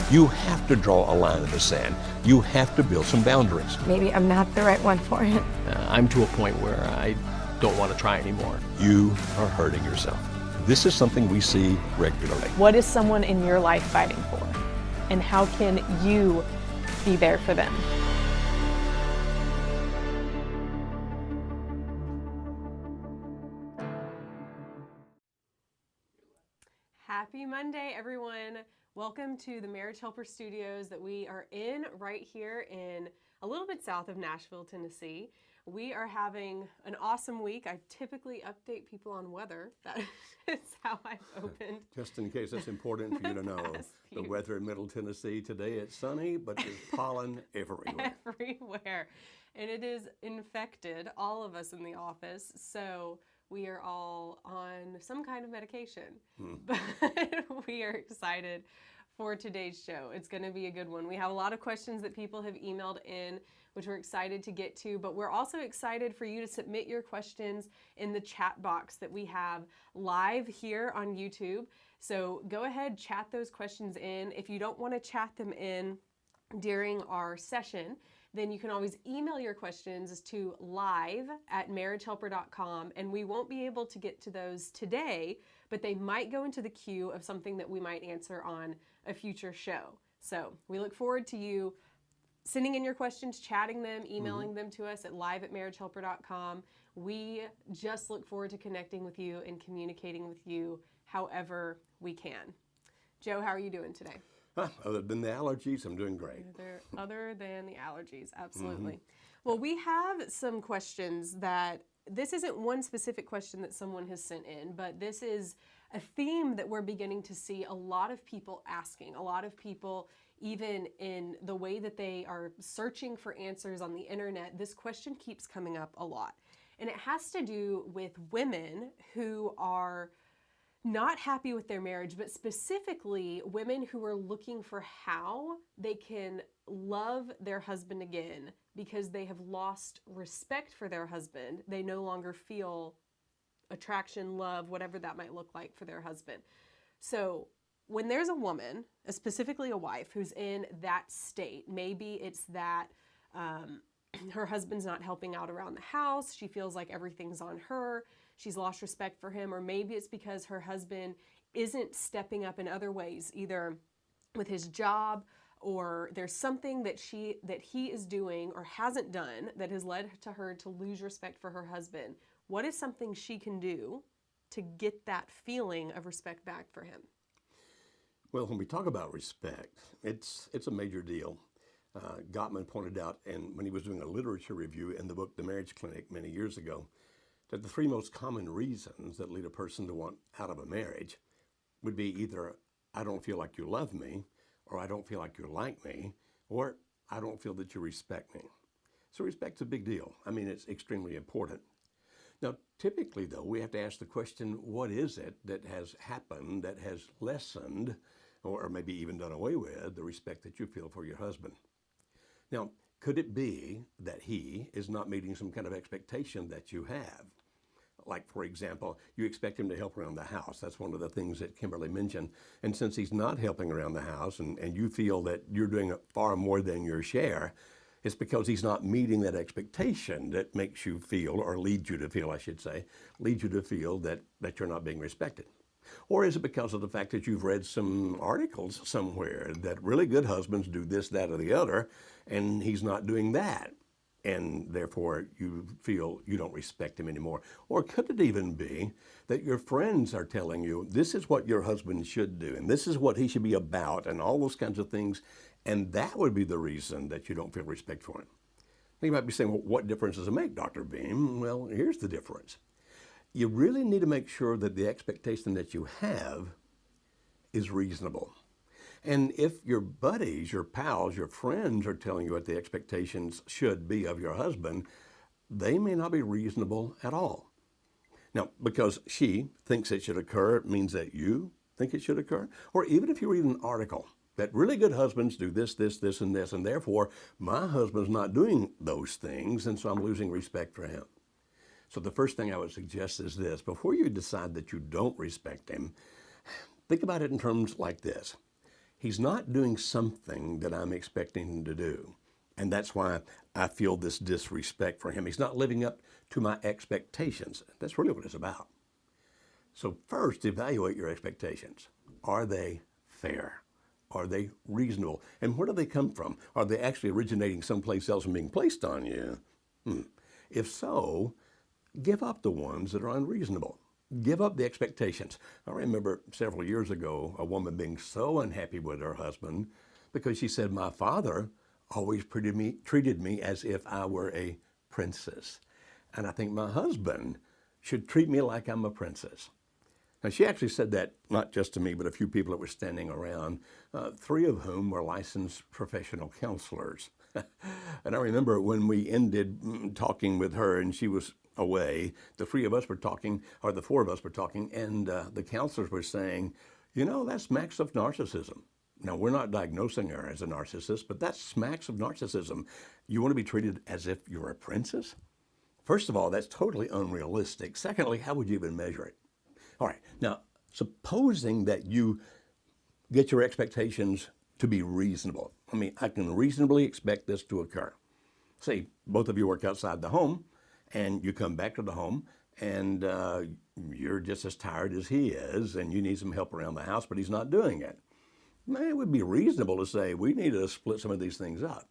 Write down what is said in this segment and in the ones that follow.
You have to draw a line in the sand. You have to build some boundaries. Maybe I'm not the right one for it. I'm to a point where I don't want to try anymore. You are hurting yourself. This is something we see regularly. What is someone in your life fighting for? And how can you be there for them? Happy Monday, everyone. Welcome to the Marriage Helper Studios that we are in right here in a little bit south of Nashville, Tennessee. We are having an awesome week. I typically update people on weather. That is how I've opened. Just in case it's important for you to know, the weather in Middle Tennessee today, it's sunny, but there's pollen everywhere. Everywhere. And it is infected, all of us in the office. So we are all on some kind of medication. But we are excited for today's show. It's going to be a good one. We have a lot of questions that people have emailed in, which we're excited to get to, but we're also excited for you to submit your questions in the chat box that we have live here on YouTube. So go ahead, chat those questions in. If you don't want to chat them in during our session, then you can always email your questions to live@marriagehelper.com, and we won't be able to get to those today, but they might go into the queue of something that we might answer on a future show. So we look forward to you sending in your questions, chatting them, emailing them to us at live@marriagehelper.com. We just look forward to connecting with you and communicating with you however we can. Joe, how are you doing today? Other than the allergies, I'm doing great. Other than the allergies, absolutely. Well, we have some questions that, this isn't one specific question that someone has sent in, but this is a theme that we're beginning to see a lot of people asking. A lot of people, even in the way that they are searching for answers on the internet, this question keeps coming up a lot. And it has to do with women who are not happy with their marriage, but specifically women who are looking for how they can love their husband again because they have lost respect for their husband. They no longer feel attraction, love, whatever that might look like for their husband. So when there's a woman, specifically a wife, who's in that state, maybe it's that her husband's not helping out around the house, she feels like everything's on her, she's lost respect for him, or maybe it's because her husband isn't stepping up in other ways, either with his job, or there's something that he is doing or hasn't done that has led to her to lose respect for her husband. What is something she can do to get that feeling of respect back for him? Well, when we talk about respect, it's a major deal. Gottman pointed out, and when he was doing a literature review in the book The Marriage Clinic many years ago, that the three most common reasons that lead a person to want out of a marriage would be either, I don't feel like you love me, or I don't feel like you like me, or I don't feel that you respect me. So respect's a big deal. I mean, it's extremely important. Now, typically, though, we have to ask the question, what is it that has happened that has lessened, or maybe even done away with, the respect that you feel for your husband? Now, could it be that he is not meeting some kind of expectation that you have? Like, for example, you expect him to help around the house. That's one of the things that Kimberly mentioned. And since he's not helping around the house and you feel that you're doing far more than your share, it's because he's not meeting that expectation that makes you feel, or leads you to feel, I should say, leads you to feel that you're not being respected. Or is it because of the fact that you've read some articles somewhere that really good husbands do this, that, or the other, and he's not doing that, and therefore you feel you don't respect him anymore? Or could it even be that your friends are telling you, this is what your husband should do, and this is what he should be about, and all those kinds of things, and that would be the reason that you don't feel respect for him? You might be saying, well, what difference does it make, Dr. Beam? Well, here's the difference. You really need to make sure that the expectation that you have is reasonable. And if your buddies, your pals, your friends are telling you what the expectations should be of your husband, they may not be reasonable at all. Now, because she thinks it should occur, it means that you think it should occur. Or even if you read an article that really good husbands do this, this, this, and this, and therefore my husband's not doing those things, and so I'm losing respect for him. So the first thing I would suggest is this: before you decide that you don't respect him, think about it in terms like this. He's not doing something that I'm expecting him to do. And that's why I feel this disrespect for him. He's not living up to my expectations. That's really what it's about. So first, evaluate your expectations. Are they fair? Are they reasonable? And where do they come from? Are they actually originating someplace else and being placed on you? If so, give up the ones that are unreasonable. Give up the expectations. I remember several years ago a woman being so unhappy with her husband because she said, my father always treated me as if I were a princess. And I think my husband should treat me like I'm a princess. Now, she actually said that not just to me, but a few people that were standing around, 3 of whom were licensed professional counselors. And I remember when we ended talking with her and she was away, the 3 of us were talking, or the 4 of us were talking, and the counselors were saying, you know, that smacks of narcissism. Now, we're not diagnosing her as a narcissist, but that smacks of narcissism. You want to be treated as if you're a princess? First of all, that's totally unrealistic. Secondly, how would you even measure it? All right, now, supposing that you get your expectations to be reasonable. I mean, I can reasonably expect this to occur. Say, both of you work outside the home, and you come back to the home, and you're just as tired as he is, and you need some help around the house, but he's not doing it. Man, it would be reasonable to say, we need to split some of these things up.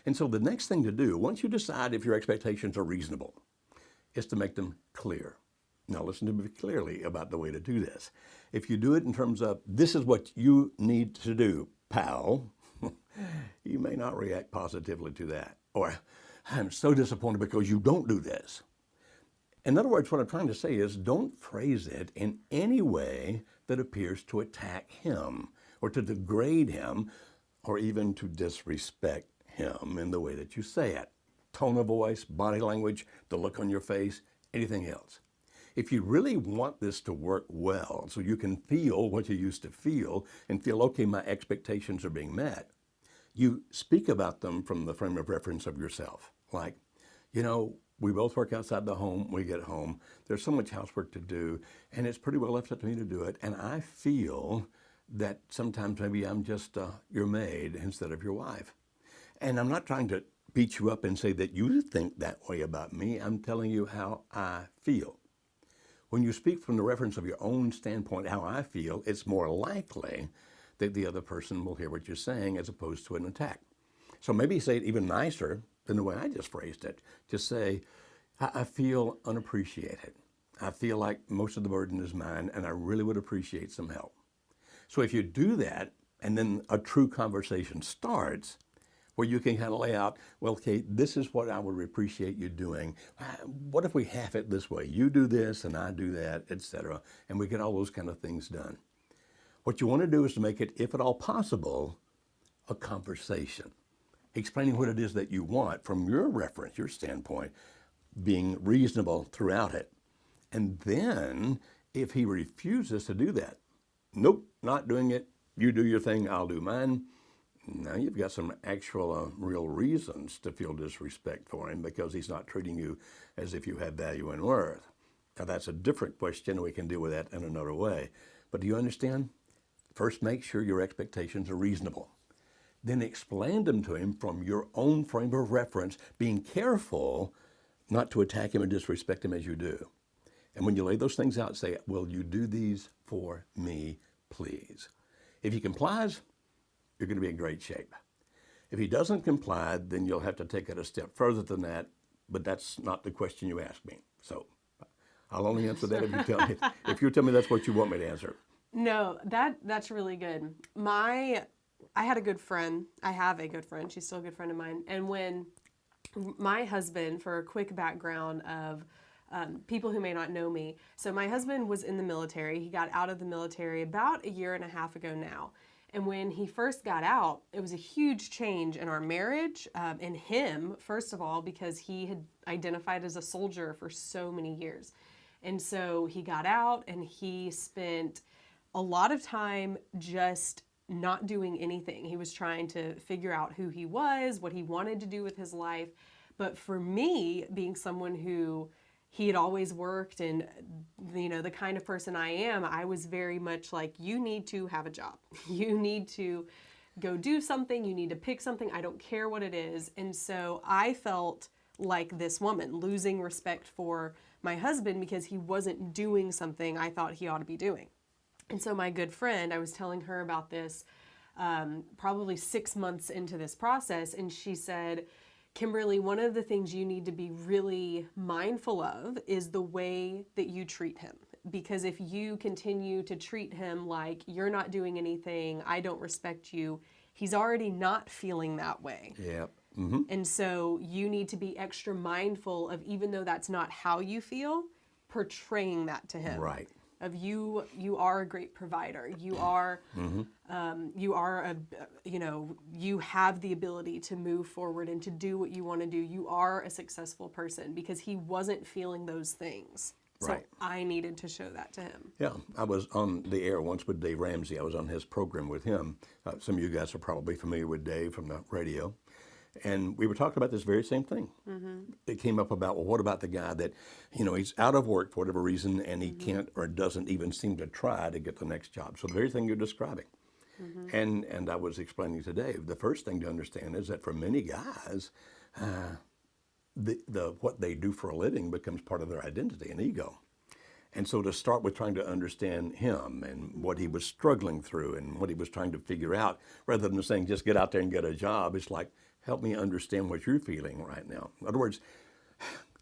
And so the next thing to do, once you decide if your expectations are reasonable, is to make them clear. Now listen to me clearly about the way to do this. If you do it in terms of, this is what you need to do, pal, you may not react positively to that. Or, I'm so disappointed because you don't do this. In other words, what I'm trying to say is, don't phrase it in any way that appears to attack him or to degrade him or even to disrespect him in the way that you say it. Tone of voice, body language, the look on your face, anything else. If you really want this to work well, so you can feel what you used to feel and feel, okay, my expectations are being met, you speak about them from the frame of reference of yourself. Like, you know, we both work outside the home, we get home, there's so much housework to do, and it's pretty well left up to me to do it, and I feel that sometimes maybe I'm just your maid instead of your wife. And I'm not trying to beat you up and say that you think that way about me. I'm telling you how I feel. When you speak from the reference of your own standpoint, how I feel, it's more likely that the other person will hear what you're saying as opposed to an attack. So maybe say it even nicer than the way I just phrased it. Just say, I feel unappreciated. I feel like most of the burden is mine, and I really would appreciate some help. So if you do that, and then a true conversation starts, where you can kind of lay out, well, okay, this is what I would appreciate you doing. What if we half it this way? You do this and I do that, etc. And we get all those kind of things done. What you want to do is to make it, if at all possible, a conversation. Explaining what it is that you want from your reference, your standpoint, being reasonable throughout it. And then, if he refuses to do that, nope, not doing it, you do your thing, I'll do mine. Now you've got some actual real reasons to feel disrespect for him because he's not treating you as if you have value and worth. Now that's a different question. We can deal with that in another way. But do you understand? First, make sure your expectations are reasonable. Then explain them to him from your own frame of reference, being careful not to attack him and disrespect him as you do. And when you lay those things out, say, will you do these for me, please? If he complies, you're going to be in great shape. If he doesn't comply, then you'll have to take it a step further than that, but that's not the question you asked me. So I'll only answer that if you tell me, if you tell me that's what you want me to answer. No, that's really good. I had a good friend. I have a good friend. She's still a good friend of mine. And when my husband, for a quick background of people who may not know me, so my husband was in the military. He got out of the military about 1.5 years ago now. And when he first got out, it was a huge change in our marriage, in him, first of all, because he had identified as a soldier for so many years. And so he got out and he spent a lot of time just not doing anything. He was trying to figure out who he was, what he wanted to do with his life. But for me, being someone who he had always worked, and the kind of person I am, I was very much like, you need to have a job. You need to go do something. You need to pick something. I don't care what it is. And so I felt like this woman, losing respect for my husband because he wasn't doing something I thought he ought to be doing. And so my good friend, I was telling her about this probably 6 months into this process, and she said, Kimberly, one of the things you need to be really mindful of is the way that you treat him. Because if you continue to treat him like you're not doing anything, I don't respect you, he's already not feeling that way. Yep. Mm-hmm. And so you need to be extra mindful of, even though that's not how you feel, portraying that to him. Right. Of you are a great provider. You are, you are you have the ability to move forward and to do what you want to do. You are a successful person, because he wasn't feeling those things. So Right. I needed to show that to him. Yeah, I was on the air once with Dave Ramsey. I was on his program with him. Some of you guys are probably familiar with Dave from the radio. And we were talking about this very same thing. Mm-hmm. It came up about, well, what about the guy that, he's out of work for whatever reason, and he can't or doesn't even seem to try to get the next job. So the very thing you're describing. Mm-hmm. And I was explaining to Dave, the first thing to understand is that for many guys, what they do for a living becomes part of their identity and ego. And so to start with trying to understand him and what he was struggling through and what he was trying to figure out, rather than saying just get out there and get a job, it's like, help me understand what you're feeling right now. In other words,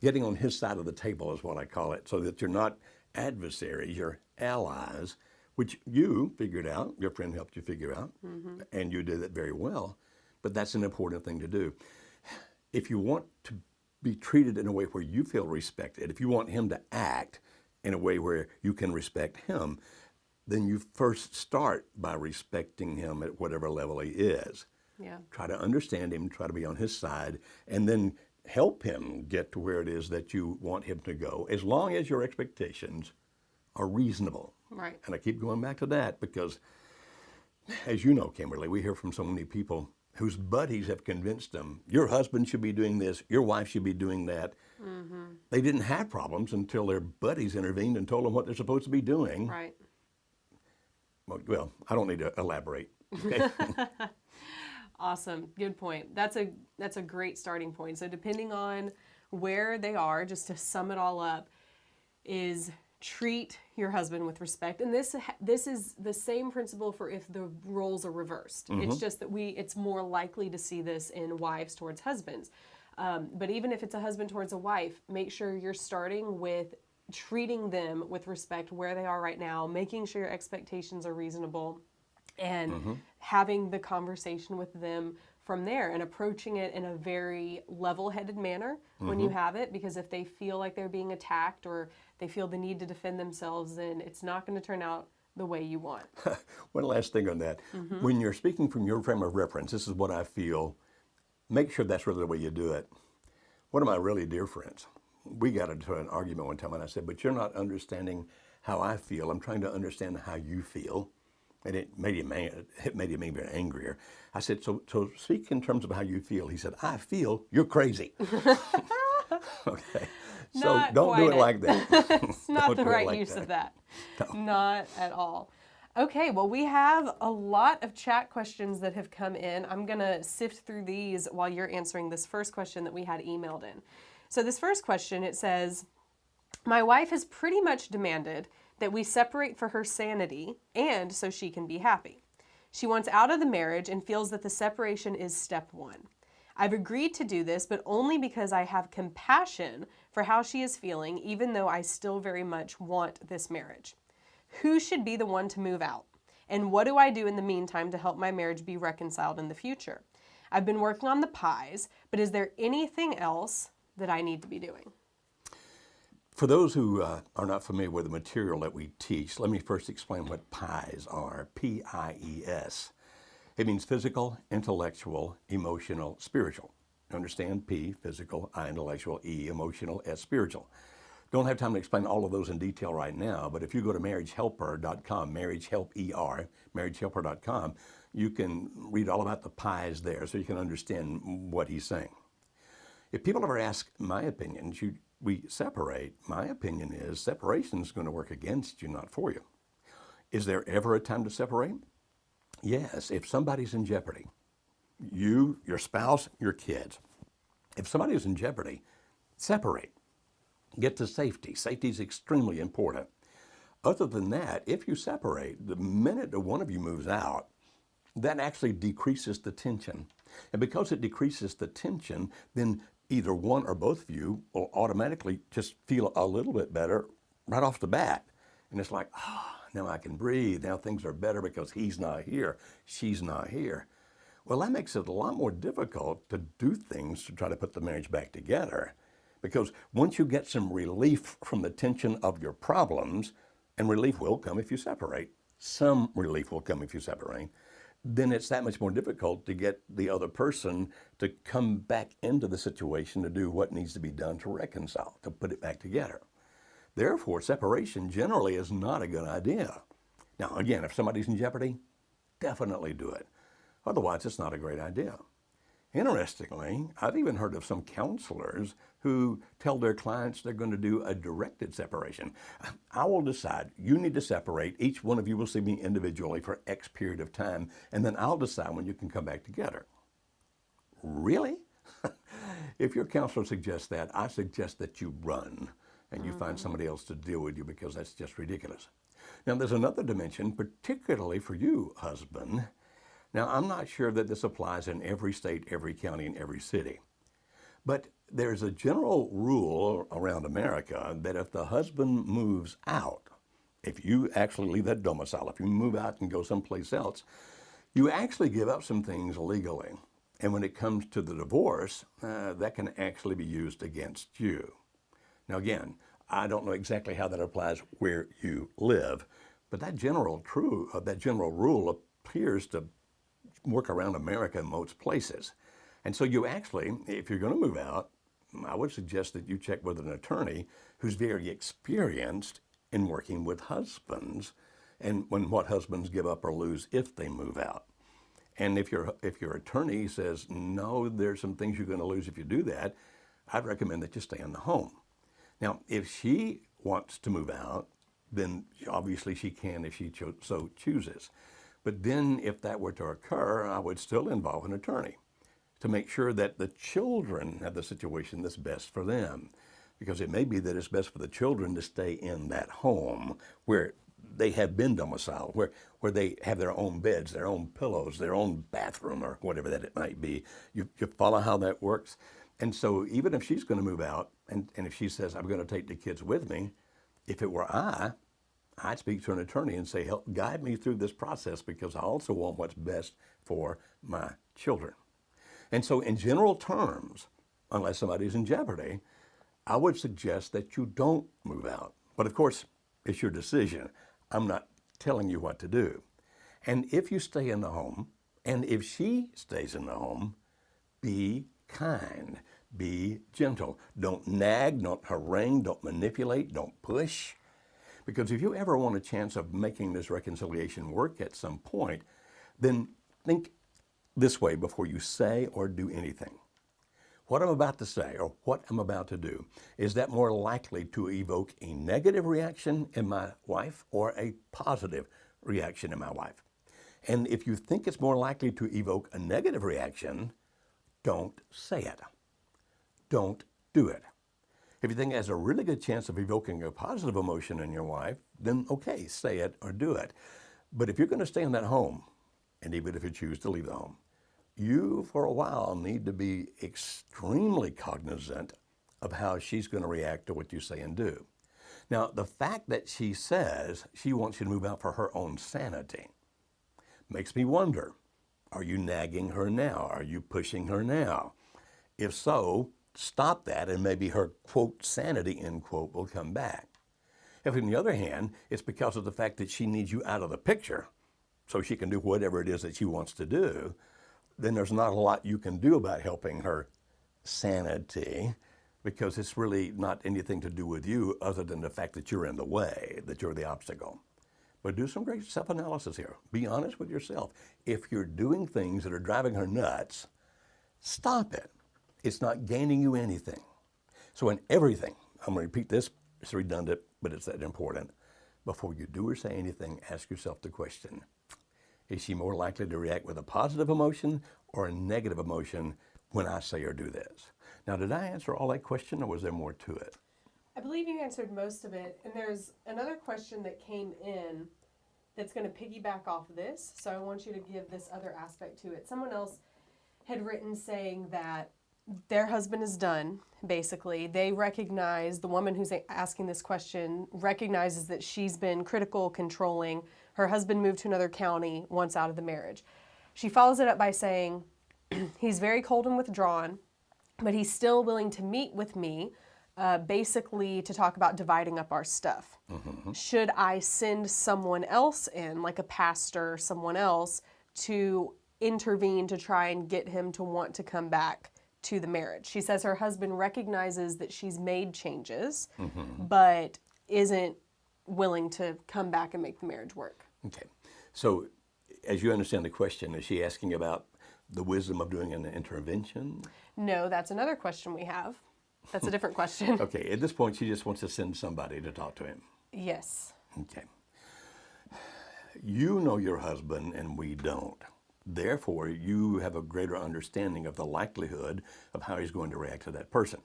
getting on his side of the table is what I call it, so that you're not adversaries, you're allies, which you figured out, your friend helped you figure out, and you did it very well. But that's an important thing to do. If you want to be treated in a way where you feel respected, if you want him to act in a way where you can respect him, then you first start by respecting him at whatever level he is. Yeah. Try to understand him, try to be on his side, and then help him get to where it is that you want him to go, as long as your expectations are reasonable. Right. And I keep going back to that because, as you know, Kimberly, we hear from so many people whose buddies have convinced them, your husband should be doing this, your wife should be doing that. Mm-hmm. They didn't have problems until their buddies intervened and told them what they're supposed to be doing. Right. Well, I don't need to elaborate. Okay? Awesome. Good point. That's a great starting point. So depending on where they are, just to sum it all up, is treat your husband with respect. And this is the same principle for if the roles are reversed. Mm-hmm. It's just that it's more likely to see this in wives towards husbands. But even if it's a husband towards a wife, make sure you're starting with treating them with respect where they are right now, making sure your expectations are reasonable, and having the conversation with them from there and approaching it in a very level-headed manner when you have it, because if they feel like they're being attacked or they feel the need to defend themselves, then it's not going to turn out the way you want. One last thing on that. When you're speaking from your frame of reference, this is what I feel, make sure that's really the way you do it. One of my really dear friends, we got into an argument one time and I said, but you're not understanding how I feel. I'm trying to understand how you feel. And it made him even angrier. I said, so speak in terms of how you feel. He said, I feel you're crazy. Okay. So Not don't do quite it like that. It's not Don't the do it right like use that. of that. No. Not at all. Okay, well, we have a lot of chat questions that have come in. I'm going to sift through these while you're answering this first question that we had emailed in. So this first question, it says, my wife has pretty much demanded that we separate for her sanity and so she can be happy. She wants out of the marriage and feels that the separation is step one. I've agreed to do this, but only because I have compassion for how she is feeling, even though I still very much want this marriage. Who should be the one to move out? And what do I do in the meantime to help my marriage be reconciled in the future? I've been working on the pies, but is there anything else that I need to be doing? For those who are not familiar with the material that we teach, let me first explain what PIES are, P-I-E-S. It means physical, intellectual, emotional, spiritual. Understand? P, physical, I, intellectual, E, emotional, S, spiritual. Don't have time to explain all of those in detail right now, but if you go to marriagehelper.com, marriagehelper.com, you can read all about the PIES there so you can understand what he's saying. If people ever ask my opinions, you we separate, my opinion is separation is going to work against you, not for you. Is there ever a time to separate? Yes, if somebody's in jeopardy. You, your spouse, your kids. If somebody is in jeopardy, separate. Get to safety. Safety is extremely important. Other than that, if you separate, the minute that one of you moves out, that actually decreases the tension. And because it decreases the tension, then either one or both of you will automatically just feel a little bit better right off the bat. And it's like, now I can breathe. Now things are better because he's not here, she's not here. Well, that makes it a lot more difficult to do things to try to put the marriage back together. Because once you get some relief from the tension of your problems, and relief will come if you separate, some relief will come if you separate, then it's that much more difficult to get the other person to come back into the situation to do what needs to be done to reconcile, to put it back together. Therefore, separation generally is not a good idea. Now, again, if somebody's in jeopardy, definitely do it. Otherwise, it's not a great idea. Interestingly, I've even heard of some counselors who tell their clients they're going to do a directed separation. I will decide, you need to separate, each one of you will see me individually for X period of time, and then I'll decide when you can come back together. Really? If your counselor suggests that, I suggest that you run and you find somebody else to deal with you, because that's just ridiculous. Now, there's another dimension, particularly for you, husband. Now, I'm not sure that this applies in every state, every county, and every city. But there's a general rule around America that if the husband moves out, if you actually leave that domicile, if you move out and go someplace else, you actually give up some things legally. And when it comes to the divorce, that can actually be used against you. Now, again, I don't know exactly how that applies where you live, but that general rule appears to work around America in most places. And so you actually, if you're going to move out, I would suggest that you check with an attorney who's very experienced in working with husbands and what husbands give up or lose if they move out. And if your attorney says, no, there's some things you're going to lose if you do that, I'd recommend that you stay in the home. Now, if she wants to move out, then obviously she can if she so chooses. But then if that were to occur, I would still involve an attorney to make sure that the children have the situation that's best for them. Because it may be that it's best for the children to stay in that home where they have been domiciled, where they have their own beds, their own pillows, their own bathroom, or whatever that it might be. You follow how that works? And so even if she's going to move out, and if she says, I'm going to take the kids with me, if it were I'd speak to an attorney and say, help guide me through this process, because I also want what's best for my children. And so in general terms, unless somebody's in jeopardy, I would suggest that you don't move out. But of course, it's your decision. I'm not telling you what to do. And if you stay in the home, and if she stays in the home, be kind, be gentle. Don't nag, don't harangue, don't manipulate, don't push. Because if you ever want a chance of making this reconciliation work at some point, then think this way before you say or do anything. What I'm about to say or what I'm about to do, is that more likely to evoke a negative reaction in my wife or a positive reaction in my wife? And if you think it's more likely to evoke a negative reaction, don't say it. Don't do it. If you think it has a really good chance of evoking a positive emotion in your wife, then okay, say it or do it. But if you're going to stay in that home, and even if you choose to leave the home, you for a while need to be extremely cognizant of how she's going to react to what you say and do. Now, the fact that she says she wants you to move out for her own sanity makes me wonder, are you nagging her now? Are you pushing her now? If so, stop that, and maybe her, quote, sanity, end quote, will come back. If, on the other hand, it's because of the fact that she needs you out of the picture so she can do whatever it is that she wants to do, then there's not a lot you can do about helping her sanity, because it's really not anything to do with you other than the fact that you're in the way, that you're the obstacle. But do some great self-analysis here. Be honest with yourself. If you're doing things that are driving her nuts, stop it. It's not gaining you anything. So in everything I'm going to repeat this. It's redundant, but it's that important. Before you do or say anything, ask yourself the question, is she more likely to react with a positive emotion or a negative emotion when I say or do this? Now, did I answer all that question, or was there more to it? I believe you answered most of it. And there's another question that came in that's going to piggyback off this. So I want you to give this other aspect to it. Someone else had written saying that their husband is done, basically. They recognize, the woman who's asking this question recognizes that she's been critical, controlling. Her husband moved to another county once out of the marriage. She follows it up by saying, he's very cold and withdrawn, but he's still willing to meet with me, basically to talk about dividing up our stuff. Mm-hmm. Should I send someone else in, like a pastor or someone else, to intervene to try and get him to want to come back to the marriage? She says her husband recognizes that she's made changes, but isn't willing to come back and make the marriage work. Okay. So, as you understand the question, is she asking about the wisdom of doing an intervention? No, that's another question we have. That's a different question. Okay. At this point, she just wants to send somebody to talk to him. Yes. Okay. You know your husband, and we don't. Therefore, you have a greater understanding of the likelihood of how he's going to react to that person.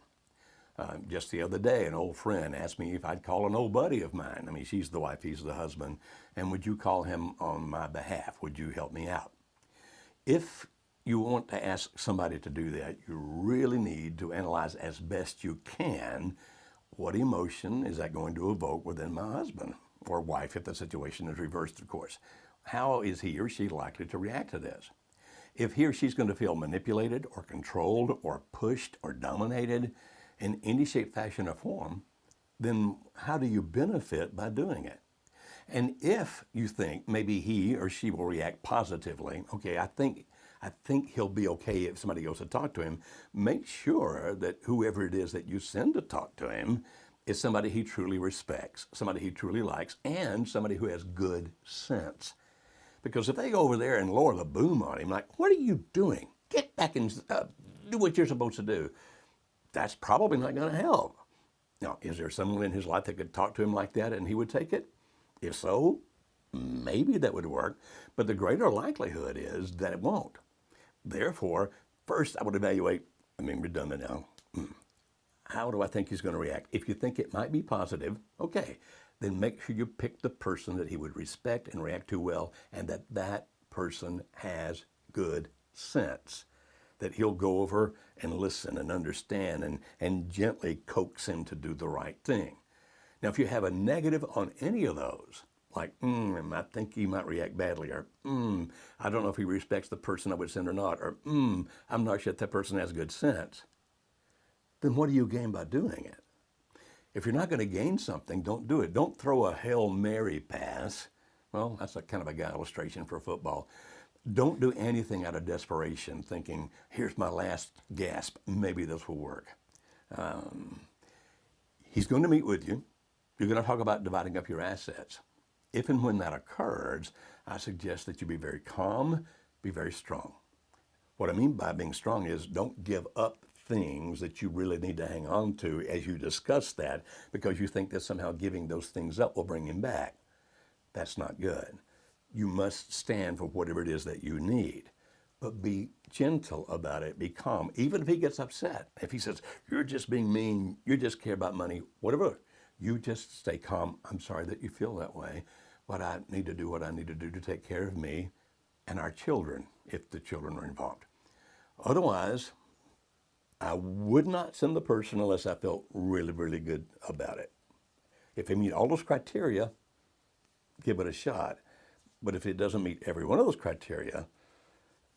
Just the other day, an old friend asked me if I'd call an old buddy of mine. I mean, she's the wife, he's the husband. And would you call him on my behalf? Would you help me out? If you want to ask somebody to do that, you really need to analyze as best you can what emotion is that going to evoke within my husband or wife if the situation is reversed, of course. How is he or she likely to react to this? If he or she's going to feel manipulated or controlled or pushed or dominated in any shape, fashion, or form, then how do you benefit by doing it? And if you think maybe he or she will react positively, okay, I think he'll be okay if somebody goes to talk to him, make sure that whoever it is that you send to talk to him is somebody he truly respects, somebody he truly likes, and somebody who has good sense. Because if they go over there and lower the boom on him, like, what are you doing? Get back and do what you're supposed to do. That's probably not going to help. Now, is there someone in his life that could talk to him like that and he would take it? If so, maybe that would work. But the greater likelihood is that it won't. Therefore, first I would evaluate, redundant now, how do I think he's going to react? If you think it might be positive, okay, then make sure you pick the person that he would respect and react to well, and that person has good sense, that he'll go over and listen and understand and gently coax him to do the right thing. Now, if you have a negative on any of those, like, I think he might react badly, or I don't know if he respects the person I would send or not, or I'm not sure if that person has good sense, then what do you gain by doing it? If you're not going to gain something, don't do it. Don't throw a Hail Mary pass. Well, that's a kind of a guy illustration for football. Don't do anything out of desperation, thinking, here's my last gasp, maybe this will work. He's going to meet with you. You're going to talk about dividing up your assets. If and when that occurs, I suggest that you be very calm, be very strong. What I mean by being strong is don't give up things that you really need to hang on to as you discuss that because you think that somehow giving those things up will bring him back. That's not good. You must stand for whatever it is that you need, but be gentle about it, be calm. Even if he gets upset, if he says, you're just being mean, you just care about money, whatever, you just stay calm. I'm sorry that you feel that way, but I need to do what I need to do to take care of me and our children, if the children are involved. Otherwise, I would not send the person unless I felt really, really good about it. If they meet all those criteria, give it a shot. But if it doesn't meet every one of those criteria,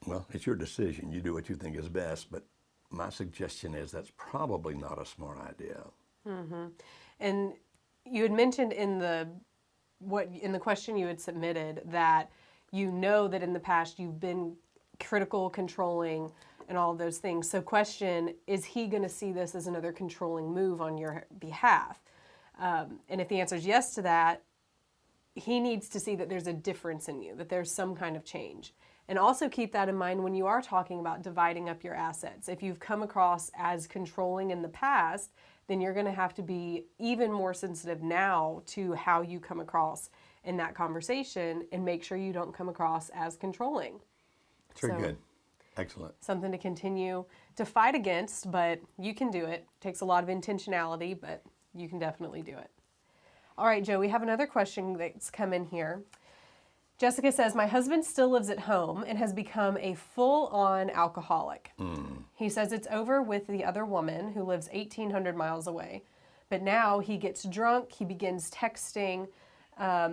well, it's your decision. You do what you think is best. But my suggestion is that's probably not a smart idea. Mm-hmm. And you had mentioned in the question you had submitted that you know that in the past you've been critical, controlling, and all of those things. So question, is he going to see this as another controlling move on your behalf? And if the answer is yes to that, he needs to see that there's a difference in you, that there's some kind of change. And also keep that in mind when you are talking about dividing up your assets. If you've come across as controlling in the past, then you're going to have to be even more sensitive now to how you come across in that conversation and make sure you don't come across as controlling. Very good. Excellent. Something to continue to fight against, but you can do it. Takes a lot of intentionality, but you can definitely do it. All right, Joe, we have another question that's come in here. Jessica says, my husband still lives at home and has become a full-on alcoholic. He says it's over with the other woman who lives 1,800 miles away. But now he gets drunk, he begins texting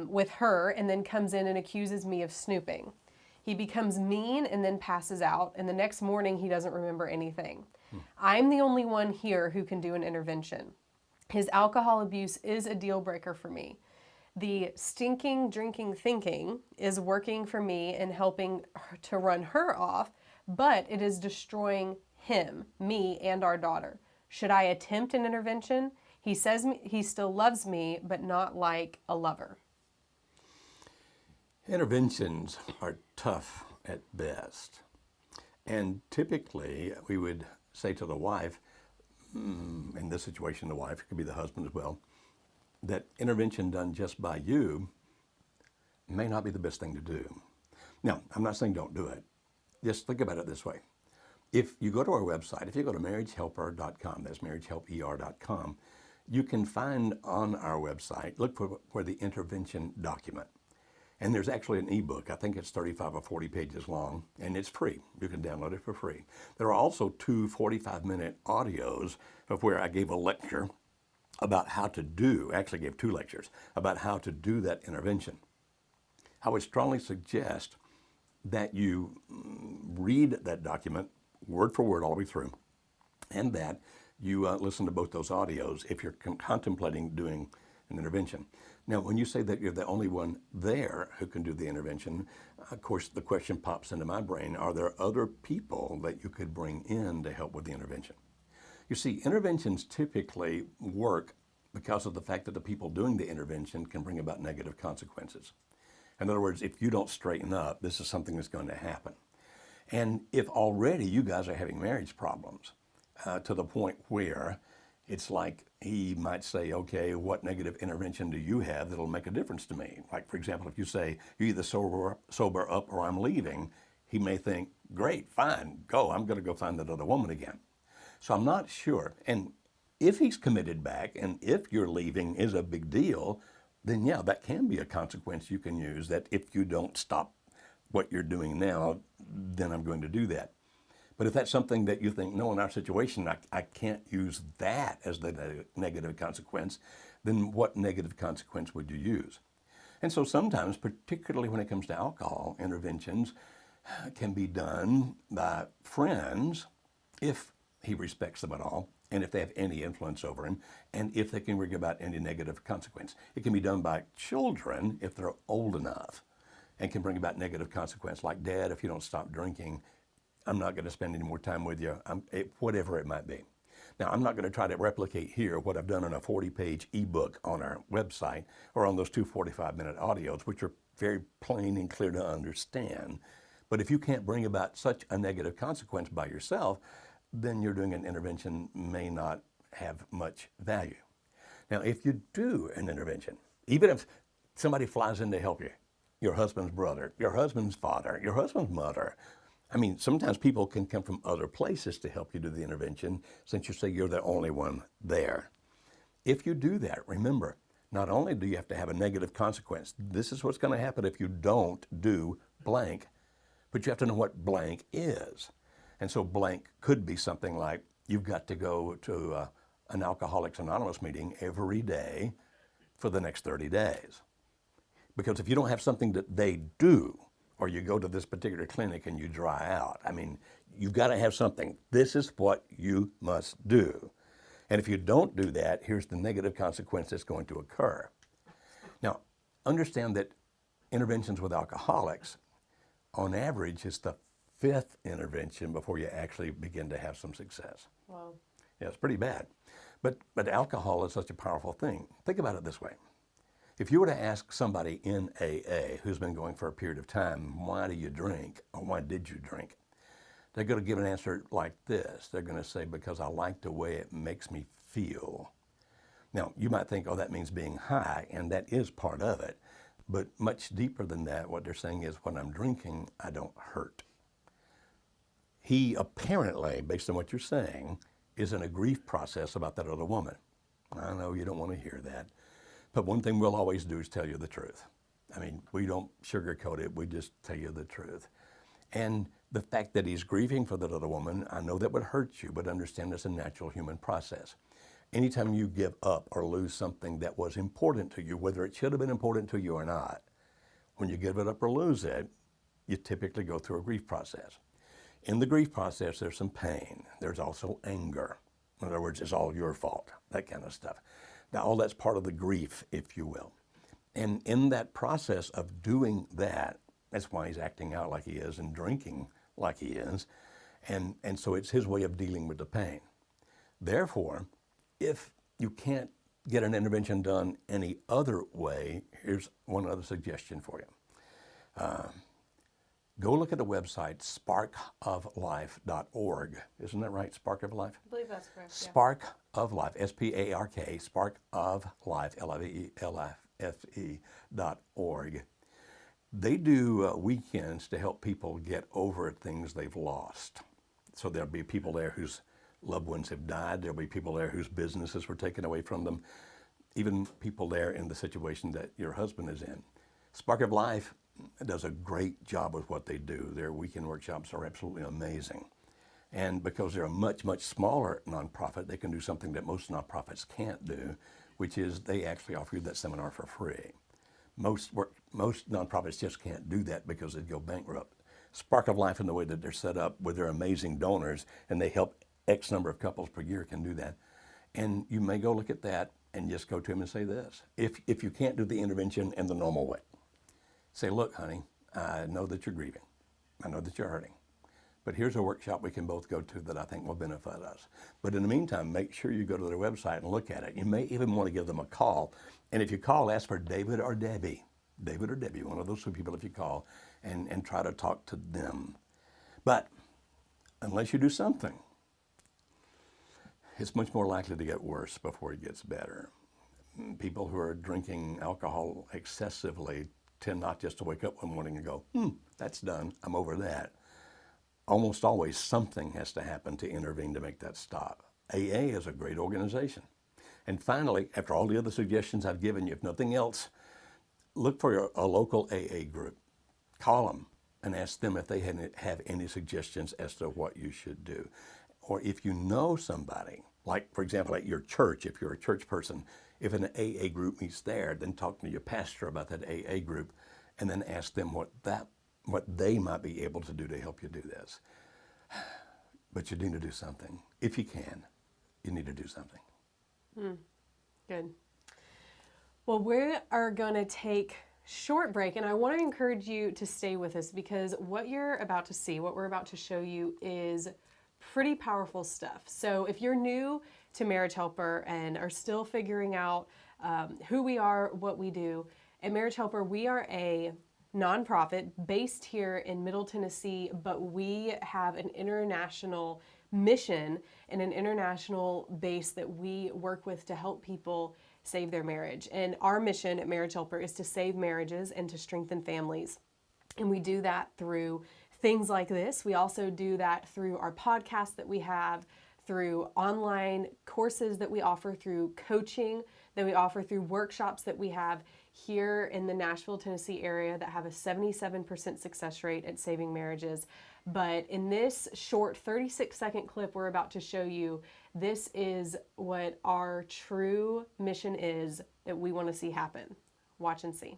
with her, and then comes in and accuses me of snooping. He becomes mean and then passes out, and the next morning he doesn't remember anything. I'm the only one here who can do an intervention. His alcohol abuse is a deal breaker for me. The stinking drinking thinking is working for me and helping to run her off, but it is destroying him, me, and our daughter. Should I attempt an intervention? He says he still loves me, but not like a lover. Interventions are tough at best. And typically, we would say to the wife, in this situation, the wife, it could be the husband as well, that intervention done just by you may not be the best thing to do. Now, I'm not saying don't do it. Just think about it this way. If you go to our website, if you go to marriagehelper.com, that's marriagehelper.com, you can find on our website, look for the intervention document. And there's actually an ebook. I think it's 35 or 40 pages long, and it's free. You can download it for free. There are also 2 45-minute audios of where I gave a lecture about how to do, actually gave 2 lectures, about how to do that intervention. I would strongly suggest that you read that document word for word all the way through, and that you listen to both those audios if you're contemplating doing an intervention. Now, when you say that you're the only one there who can do the intervention, of course, the question pops into my brain, are there other people that you could bring in to help with the intervention? You see, interventions typically work because of the fact that the people doing the intervention can bring about negative consequences. In other words, if you don't straighten up, this is something that's going to happen. And if already you guys are having marriage problems to the point where it's like he might say, okay, what negative intervention do you have that'll make a difference to me? Like, for example, if you say, you either sober up or I'm leaving, he may think, great, fine, go. I'm going to go find that other woman again. So I'm not sure. And if he's committed back and if your leaving is a big deal, then yeah, that can be a consequence you can use, that if you don't stop what you're doing now, then I'm going to do that. But if that's something that you think, no, in our situation, I can't use that as the negative consequence, then what negative consequence would you use? And so sometimes, particularly when it comes to alcohol, interventions can be done by friends if he respects them at all, and if they have any influence over him, and if they can bring about any negative consequence. It can be done by children if they're old enough and can bring about negative consequence, like, Dad, if you don't stop drinking, I'm not going to spend any more time with you, whatever it might be. Now, I'm not going to try to replicate here what I've done in a 40-page ebook on our website or on those 2 45-minute audios, which are very plain and clear to understand. But if you can't bring about such a negative consequence by yourself, then you're doing an intervention may not have much value. Now, if you do an intervention, even if somebody flies in to help you, your husband's brother, your husband's father, your husband's mother, I mean, sometimes people can come from other places to help you do the intervention since you say you're the only one there. If you do that, remember, not only do you have to have a negative consequence, this is what's going to happen if you don't do blank, but you have to know what blank is. And so blank could be something like, you've got to go to an Alcoholics Anonymous meeting every day for the next 30 days. Because if you don't have something that they do, or you go to this particular clinic and you dry out, I mean, you've got to have something. This is what you must do. And if you don't do that, here's the negative consequence that's going to occur. Now, understand that interventions with alcoholics, on average, is the 5th intervention before you actually begin to have some success. Wow. Yeah, it's pretty bad. But alcohol is such a powerful thing. Think about it this way. If you were to ask somebody in AA who's been going for a period of time, why do you drink, or why did you drink? They're going to give an answer like this. They're going to say, because I like the way it makes me feel. Now, you might think, oh, that means being high, and that is part of it. But much deeper than that, what they're saying is, when I'm drinking, I don't hurt. He apparently, based on what you're saying, is in a grief process about that other woman. I know you don't want to hear that. But one thing we'll always do is tell you the truth. I mean, we don't sugarcoat it, we just tell you the truth. And the fact that he's grieving for that other woman, I know that would hurt you, but understand it's a natural human process. Anytime you give up or lose something that was important to you, whether it should have been important to you or not, when you give it up or lose it, you typically go through a grief process. In the grief process, there's some pain. There's also anger. In other words, it's all your fault, that kind of stuff. Now, all that's part of the grief, if you will. And in that process of doing that, that's why he's acting out like he is and drinking like he is. And so it's his way of dealing with the pain. Therefore, if you can't get an intervention done any other way, here's one other suggestion for you. Go look at the website sparkoflife.org. Isn't that right? Spark of Life? I believe that's correct. Yeah. Spark of Life, S-P-A-R-K, Spark of Life, L-I-F-E.org. They do weekends to help people get over things they've lost. So there'll be people there whose loved ones have died. There'll be people there whose businesses were taken away from them. Even people there in the situation that your husband is in. Spark of Life does a great job with what they do. Their weekend workshops are absolutely amazing. And because they're a much, much smaller nonprofit, they can do something that most nonprofits can't do, which is they actually offer you that seminar for free. Most nonprofits just can't do that because they'd go bankrupt. Spark of Life, in the way that they're set up with their amazing donors, and they help X number of couples per year, can do that. And you may go look at that and just go to him and say this. If you can't do the intervention in the normal way, say, look, honey, I know that you're grieving. I know that you're hurting. But here's a workshop we can both go to that I think will benefit us. But in the meantime, make sure you go to their website and look at it. You may even want to give them a call. And if you call, ask for David or Debbie. David or Debbie, one of those two people if you call, and try to talk to them. But unless you do something, it's much more likely to get worse before it gets better. People who are drinking alcohol excessively tend not just to wake up one morning and go, that's done, I'm over that. Almost always something has to happen to intervene to make that stop. AA is a great organization. And finally, after all the other suggestions I've given you, if nothing else, look for a local AA group. Call them and ask them if they have any suggestions as to what you should do. Or if you know somebody, like for example at your church, if you're a church person, if an AA group meets there, then talk to your pastor about that AA group and then ask them what they might be able to do to help you do this. But you need to do something. If you can, you need to do something. Good. Well, we are going to take a short break, and I want to encourage you to stay with us because what you're about to see, what we're about to show you is pretty powerful stuff. So if you're new to Marriage Helper and are still figuring out who we are, what we do, at Marriage Helper, we are a nonprofit based here in Middle Tennessee, but we have an international mission and an international base that we work with to help people save their marriage. And our mission at Marriage Helper is to save marriages and to strengthen families. And we do that through things like this. We also do that through our podcast that we have, through online courses that we offer, through coaching that we offer, through workshops that we have here in the Nashville, Tennessee area that have a 77% success rate at saving marriages. But in this short 36-second clip we're about to show you, this is what our true mission is that we want to see happen. Watch and see.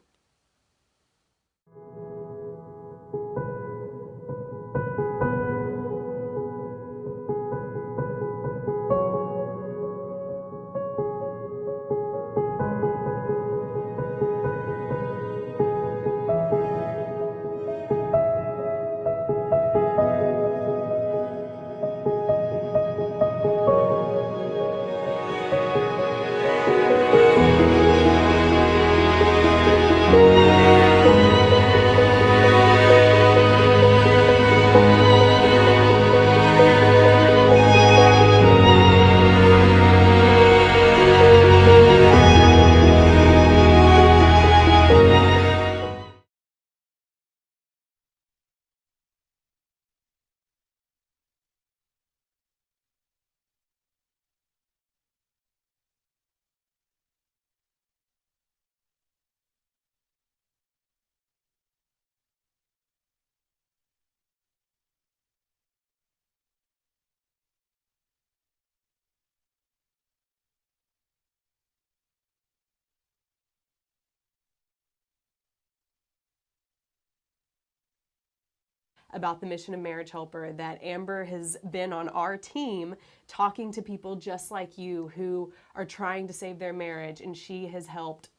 about the mission of Marriage Helper, that Amber has been on our team talking to people just like you who are trying to save their marriage, and she has helped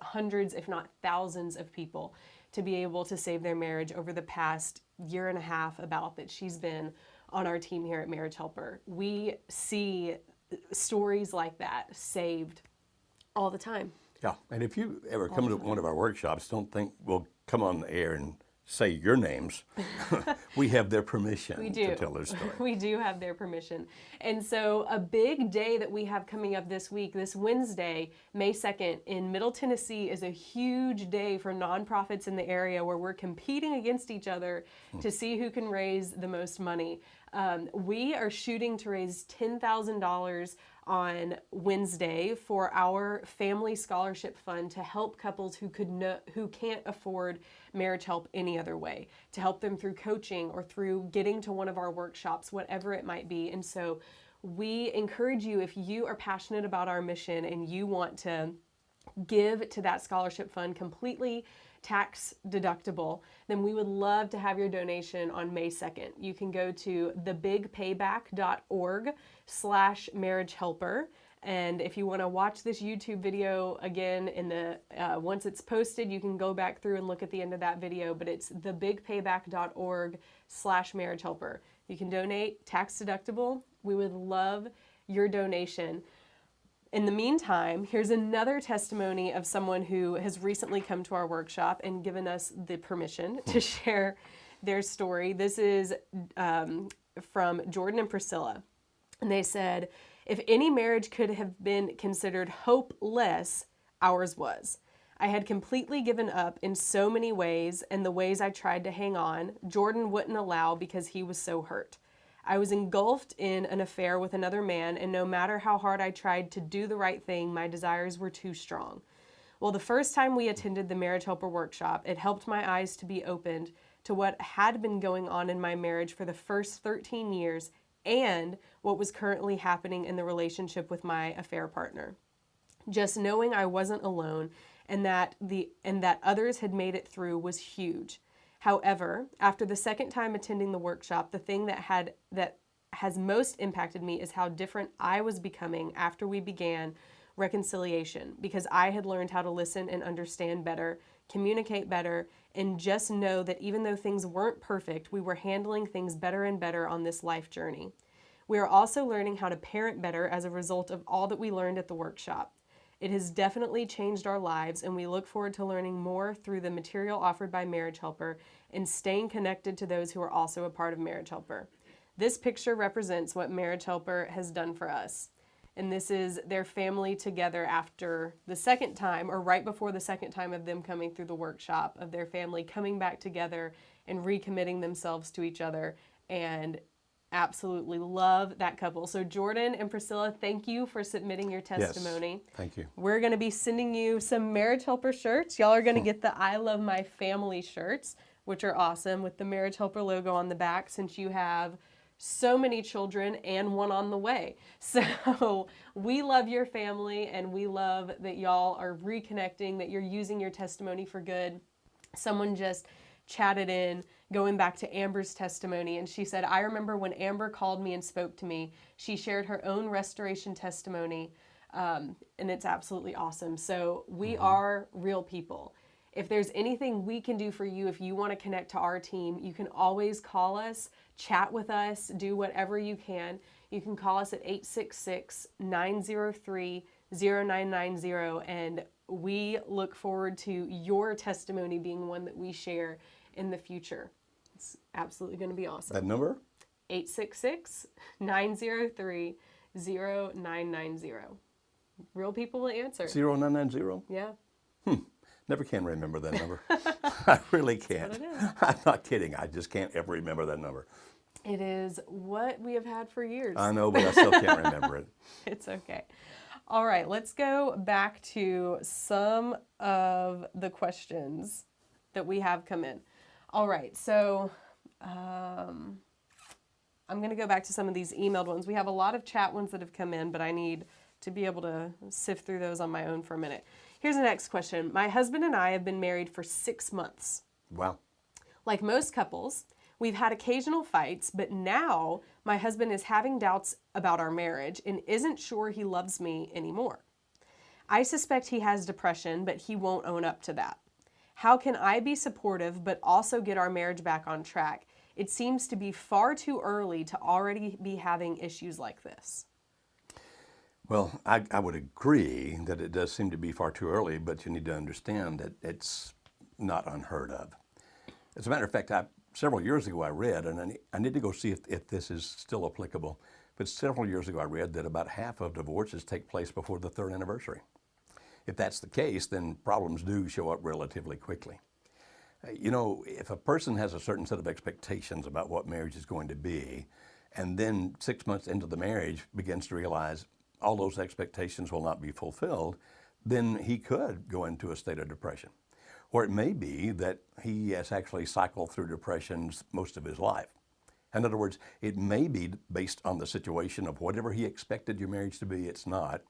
hundreds, if not thousands of people to be able to save their marriage over the past year and a half about that she's been on our team here at Marriage Helper. We see stories like that saved all the time. Yeah, and if you ever come to one of our workshops, don't think we'll come on the air and say your names. We have their permission to tell their story. We do have their permission. And so a big day that we have coming up this week, this Wednesday, May 2nd, in Middle Tennessee, is a huge day for nonprofits in the area where we're competing against each other to see who can raise the most money. We are shooting to raise $10,000 on Wednesday for our Family Scholarship Fund to help couples who can't afford marriage help any other way, to help them through coaching or through getting to one of our workshops, whatever it might be. And so we encourage you, if you are passionate about our mission and you want to give to that scholarship fund completely tax deductible, then we would love to have your donation on May 2nd. You can go to thebigpayback.org/marriagehelper. And if you want to watch this YouTube video again, once it's posted, you can go back through and look at the end of that video, but it's thebigpayback.org/marriagehelper. You can donate tax deductible. We would love your donation. In the meantime, here's another testimony of someone who has recently come to our workshop and given us the permission to share their story. This is from Jordan and Priscilla. And they said, if any marriage could have been considered hopeless, ours was. I had completely given up in so many ways, and the ways I tried to hang on, Jordan wouldn't allow because he was so hurt. I was engulfed in an affair with another man, and no matter how hard I tried to do the right thing, my desires were too strong. Well, the first time we attended the Marriage Helper workshop, it helped my eyes to be opened to what had been going on in my marriage for the first 13 years and what was currently happening in the relationship with my affair partner. Just knowing I wasn't alone and that others had made it through was huge. However, after the second time attending the workshop, the thing that has most impacted me is how different I was becoming after we began reconciliation, because I had learned how to listen and understand better, communicate better, and just know that even though things weren't perfect, we were handling things better and better on this life journey. We are also learning how to parent better as a result of all that we learned at the workshop. It has definitely changed our lives, and we look forward to learning more through the material offered by Marriage Helper and staying connected to those who are also a part of Marriage Helper. This picture represents what Marriage Helper has done for us. And this is their family together after the second time, or right before the second time of them coming through the workshop, of their family coming back together and recommitting themselves to each other, and absolutely love that couple. So Jordan and Priscilla, thank you for submitting your testimony. Yes, thank you. We're going to be sending you some Marriage Helper shirts. Y'all are going to get the I Love My Family shirts, which are awesome, with the Marriage Helper logo on the back, since you have so many children and one on the way. So we love your family, and we love that y'all are reconnecting, that you're using your testimony for good. Someone just chatted in, going back to Amber's testimony, and she said, I remember when Amber called me and spoke to me, she shared her own restoration testimony, and it's absolutely awesome. So we are real people. If there's anything we can do for you, if you want to connect to our team, you can always call us, chat with us, do whatever you can. You can call us at 866-903-0990, and we look forward to your testimony being one that we share in the future. It's absolutely going to be awesome. That number? 866-903-0990. Real people will answer. 0990? Yeah. Never can remember that number. I really can't. That's what it is. I'm not kidding. I just can't ever remember that number. It is what we have had for years. I know, but I still can't remember it. It's okay. All right, let's go back to some of the questions that we have come in. All right, so I'm going to go back to some of these emailed ones. We have a lot of chat ones that have come in, but I need to be able to sift through those on my own for a minute. Here's the next question. My husband and I have been married for 6 months. Wow. Like most couples, We've had occasional fights, but now my husband is having doubts about our marriage and isn't sure he loves me anymore. I suspect he has depression, but he won't own up to that. How can I be supportive but also get our marriage back on track? It seems to be far too early to already be having issues like this. Well, I would agree that it does seem to be far too early, but you need to understand that it's not unheard of. As a matter of fact, several years ago I read, and I need to go see if this is still applicable, but several years ago I read that about half of divorces take place before the third anniversary. If that's the case, then problems do show up relatively quickly. You know, if a person has a certain set of expectations about what marriage is going to be, and then 6 months into the marriage begins to realize all those expectations will not be fulfilled, then he could go into a state of depression. Or it may be that he has actually cycled through depressions most of his life. In other words, it may be based on the situation of whatever he expected your marriage to be, it's not,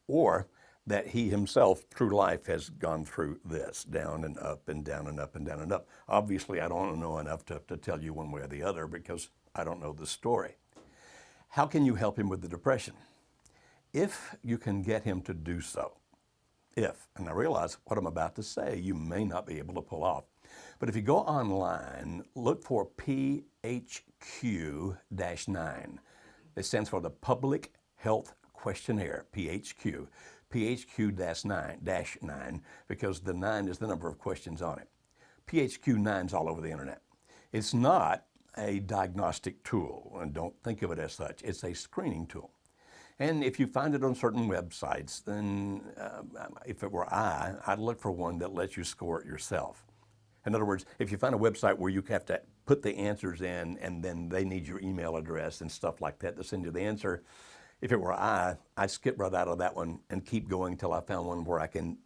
or that he himself through life has gone through this, down and up and down and up and down and up. Obviously, I don't know enough to tell you one way or the other because I don't know the story. How can you help him with the depression? If you can get him to do so, and I realize what I'm about to say, you may not be able to pull off. But if you go online, look for PHQ-9. It stands for the Public Health Questionnaire, PHQ. PHQ-9, because the 9 is the number of questions on it. PHQ-9 is all over the internet. It's not a diagnostic tool, and don't think of it as such. It's a screening tool. And if you find it on certain websites, then if it were I'd look for one that lets you score it yourself. In other words, if you find a website where you have to put the answers in and then they need your email address and stuff like that to send you the answer, if it were I'd skip right out of that one and keep going until I found one where I can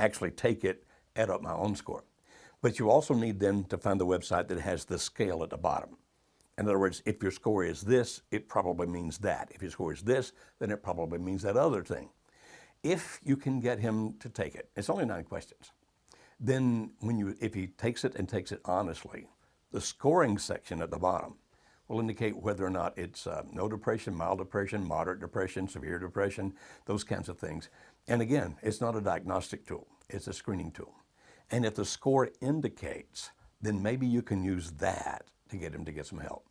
actually take it, add up my own score. But you also need then to find the website that has the scale at the bottom. In other words, if your score is this, it probably means that. If your score is this, then it probably means that other thing. If you can get him to take it, it's only 9 questions, then if he takes it and takes it honestly, the scoring section at the bottom will indicate whether or not it's no depression, mild depression, moderate depression, severe depression, those kinds of things. And again, it's not a diagnostic tool, it's a screening tool. And if the score indicates, then maybe you can use that to get him to get some help.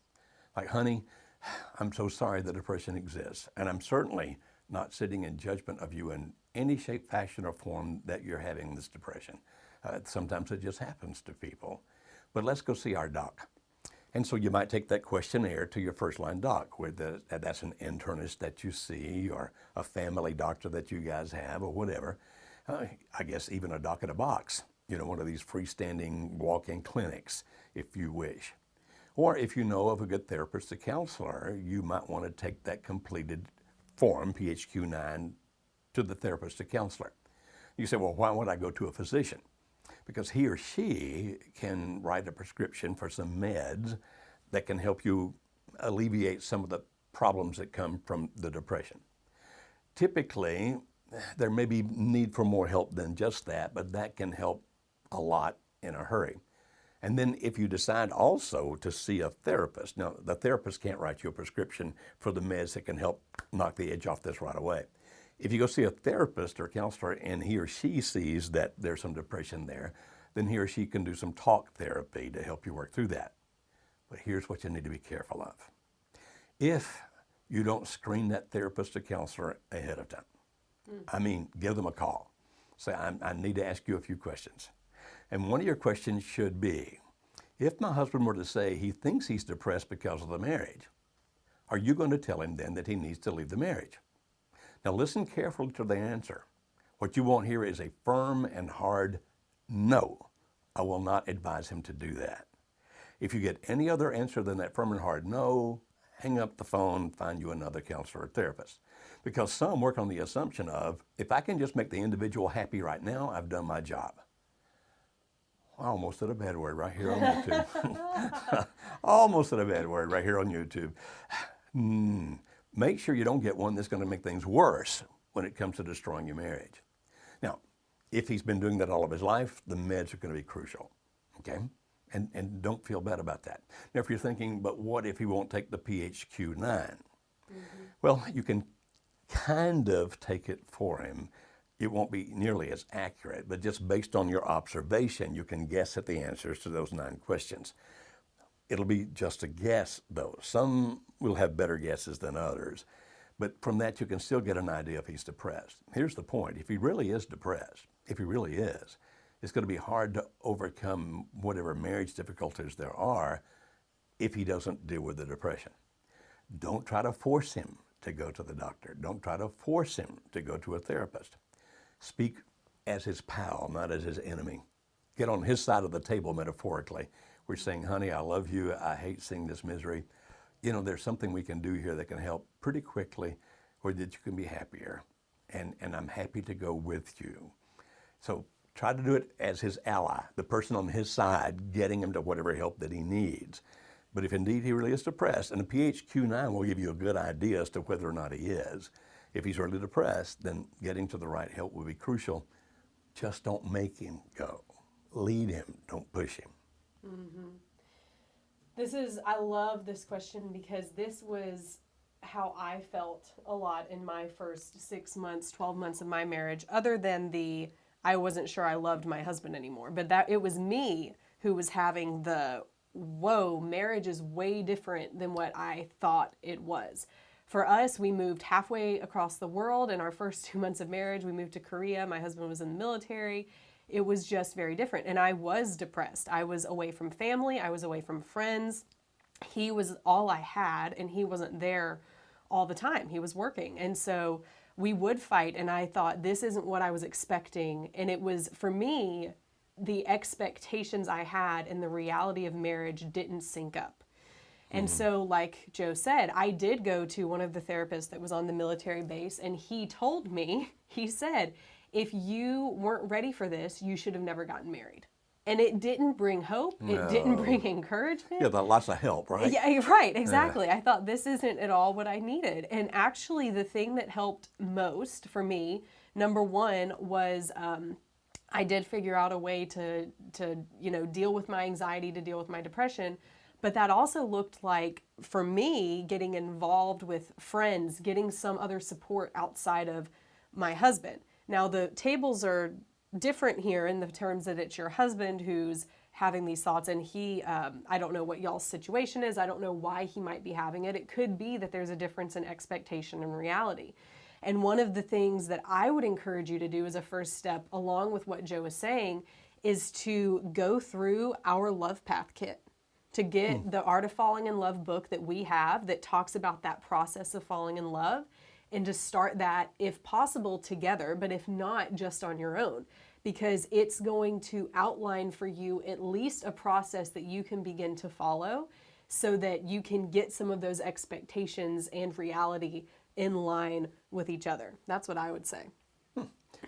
Like, honey, I'm so sorry that depression exists, and I'm certainly not sitting in judgment of you in any shape, fashion, or form that you're having this depression. Sometimes it just happens to people. But let's go see our doc. And so you might take that questionnaire to your first-line doc, where that's an internist that you see, or a family doctor that you guys have, or whatever. I guess even a doc in a box, you know, one of these freestanding walk-in clinics, if you wish. Or if you know of a good therapist or counselor, you might want to take that completed form, PHQ-9, to the therapist or counselor. You say, well, why would I go to a physician? Because he or she can write a prescription for some meds that can help you alleviate some of the problems that come from the depression. Typically, there may be need for more help than just that, but that can help a lot in a hurry. And then if you decide also to see a therapist, now the therapist can't write you a prescription for the meds that can help knock the edge off this right away. If you go see a therapist or counselor and he or she sees that there's some depression there, then he or she can do some talk therapy to help you work through that. But here's what you need to be careful of. If you don't screen that therapist or counselor ahead of time, I mean, give them a call. Say, I need to ask you a few questions. And one of your questions should be, if my husband were to say he thinks he's depressed because of the marriage, are you going to tell him then that he needs to leave the marriage? Now listen carefully to the answer. What you won't hear is a firm and hard no. I will not advise him to do that. If you get any other answer than that firm and hard no, hang up the phone, find you another counselor or therapist. Because some work on the assumption of, if I can just make the individual happy right now, I've done my job. I almost said a bad word right here on YouTube. Almost said a bad word right here on YouTube. Make sure you don't get one that's going to make things worse when it comes to destroying your marriage. Now, if he's been doing that all of his life, the meds are going to be crucial, okay? and don't feel bad about that. Now, if you're thinking, but what if he won't take the PHQ-9? Well, you can kind of take it for him. It won't be nearly as accurate, but just based on your observation, you can guess at the answers to those 9 questions. It'll be just a guess, though. Some will have better guesses than others, but from that you can still get an idea if he's depressed. Here's the point. If he really is depressed, if he really is, it's going to be hard to overcome whatever marriage difficulties there are if he doesn't deal with the depression. Don't try to force him to go to the doctor. Don't try to force him to go to a therapist. Speak as his pal, not as his enemy. Get on his side of the table metaphorically. We're saying, honey, I love you. I hate seeing this misery. You know, there's something we can do here that can help pretty quickly or that you can be happier. And I'm happy to go with you. So try to do it as his ally, the person on his side, getting him to whatever help that he needs. But if indeed he really is depressed, and a PHQ-9 will give you a good idea as to whether or not he is. If he's really depressed, then getting to the right help will be crucial. Just don't make him go. Lead him, don't push him. I love this question because this was how I felt a lot in my first 6 months, 12 months of my marriage, other than I wasn't sure I loved my husband anymore. But that it was me who was having whoa, marriage is way different than what I thought it was. For us, we moved halfway across the world in our first 2 months of marriage. We moved to Korea. My husband was in the military. It was just very different. And I was depressed. I was away from family. I was away from friends. He was all I had, and he wasn't there all the time. He was working. And so we would fight, and I thought, this isn't what I was expecting. And it was, for me, the expectations I had and the reality of marriage didn't sync up. And so, like Joe said, I did go to one of the therapists that was on the military base, and he told me, he said, if you weren't ready for this, you should have never gotten married. And it didn't bring hope. It didn't bring encouragement. Yeah, lots of help, right? Yeah, right, exactly. I thought this isn't at all what I needed. And actually, the thing that helped most for me, number one, was I did figure out a way to deal with my anxiety, to deal with my depression. But that also looked like, for me, getting involved with friends, getting some other support outside of my husband. Now, the tables are different here in the terms that it's your husband who's having these thoughts, and I don't know what y'all's situation is. I don't know why he might be having it. It could be that there's a difference in expectation and reality. And one of the things that I would encourage you to do as a first step, along with what Joe is saying, is to go through our Love Path Kit. To get the Art of Falling in Love book that we have that talks about that process of falling in love, and to start that, if possible, together, but if not, just on your own, because it's going to outline for you at least a process that you can begin to follow so that you can get some of those expectations and reality in line with each other. That's what I would say.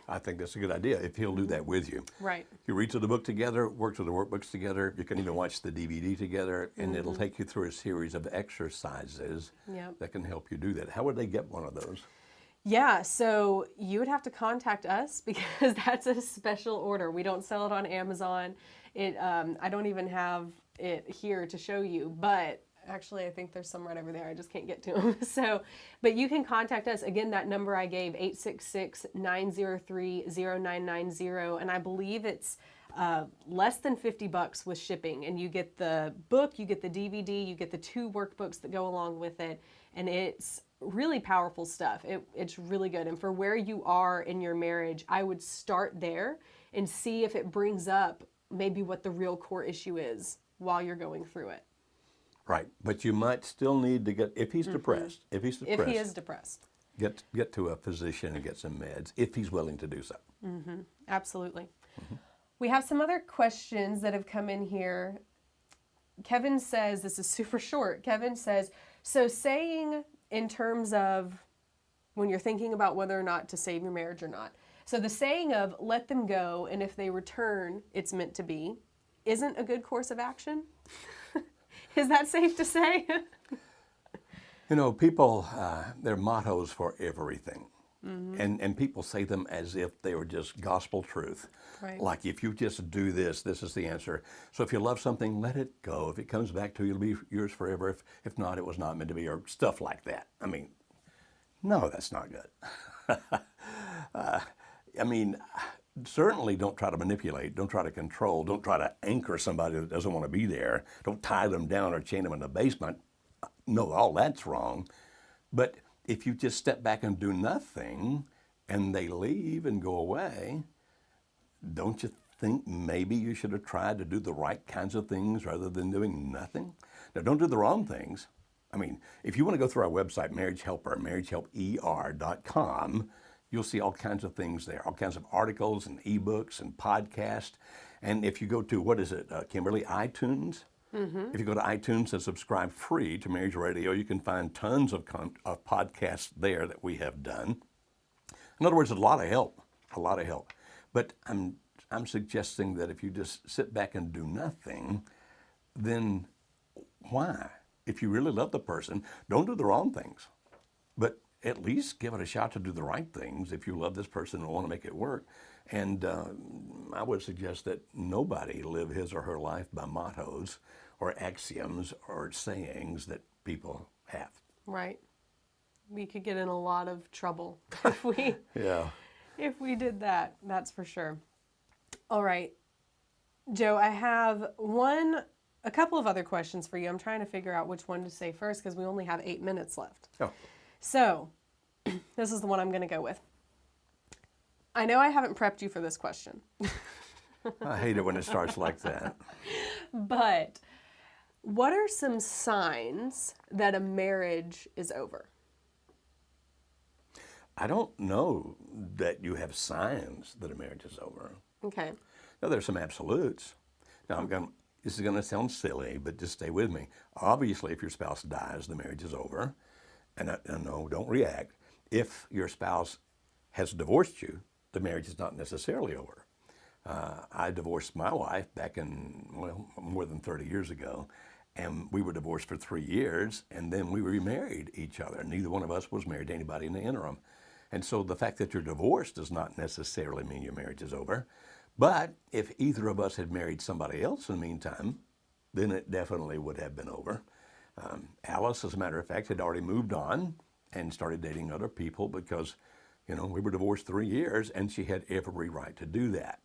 I think that's a good idea if he'll do that with you. Right. You read through the book together, work through the workbooks together. You can even watch the DVD together, and it'll take you through a series of exercises that can help you do that. How would they get one of those? Yeah, so you would have to contact us because that's a special order. We don't sell it on Amazon. I don't even have it here to show you, but actually, I think there's some right over there. I just can't get to them. But you can contact us. Again, that number I gave, 866-903-0990. And I believe it's less than $50 with shipping. And you get the book, you get the DVD, you get the 2 workbooks that go along with it. And it's really powerful stuff. It's really good. And for where you are in your marriage, I would start there and see if it brings up maybe what the real core issue is while you're going through it. Right, but you might still need to get, if he's depressed, If he is depressed. Get to a physician and get some meds, if he's willing to do so. Absolutely. We have some other questions that have come in here. Kevin says, this is super short. Kevin says, so saying in terms of when you're thinking about whether or not to save your marriage or not, so the saying of let them go, and if they return, it's meant to be, isn't a good course of action? Is that safe to say? You know, people, their mottos for everything. And people say them as if they were just gospel truth. Right. Like, if you just do this, this is the answer. So if you love something, let it go. If it comes back to you, it'll be yours forever. If not, it was not meant to be, or stuff like that. I mean, no, that's not good. I mean, certainly don't try to manipulate, don't try to control, don't try to anchor somebody that doesn't want to be there. Don't tie them down or chain them in the basement. No, all that's wrong. But if you just step back and do nothing and they leave and go away, don't you think maybe you should have tried to do the right kinds of things rather than doing nothing? Now, don't do the wrong things. I mean, if you want to go through our website, Marriage Helper, marriagehelper.com, you'll see all kinds of things there, all kinds of articles and ebooks and podcasts. And if you go to, what is it, Kimberly, iTunes? If you go to iTunes and subscribe free to Marriage Radio, you can find tons of podcasts there that we have done. In other words, a lot of help, a lot of help. But I'm suggesting that if you just sit back and do nothing, then why? If you really love the person, don't do the wrong things, but at least give it a shot to do the right things if you love this person and want to make it work. And I would suggest that nobody live his or her life by mottos or axioms or sayings that people have. Right. We could get in a lot of trouble if we Yeah. if we did that. That's for sure. All right, Joe, I have a couple of other questions for you. I'm trying to figure out which one to say first because we only have 8 minutes left. Oh. So, this is the one I'm going to go with. I know I haven't prepped you for this question, I hate it when it starts like that. but what are some signs that a marriage is over? I don't know that you have signs that a marriage is over. Okay. Now, there's some absolutes. Now, this is going to sound silly, but just stay with me. Obviously, if your spouse dies, the marriage is over. And no, don't react. If your spouse has divorced you, the marriage is not necessarily over. I divorced my wife back in, well, more than 30 years ago, and we were divorced for 3 years, and then we remarried each other. Neither one of us was married to anybody in the interim. And so the fact that you're divorced does not necessarily mean your marriage is over. But if either of us had married somebody else in the meantime, then it definitely would have been over. Alice, as a matter of fact, had already moved on and started dating other people because, we were divorced 3 years, and she had every right to do that.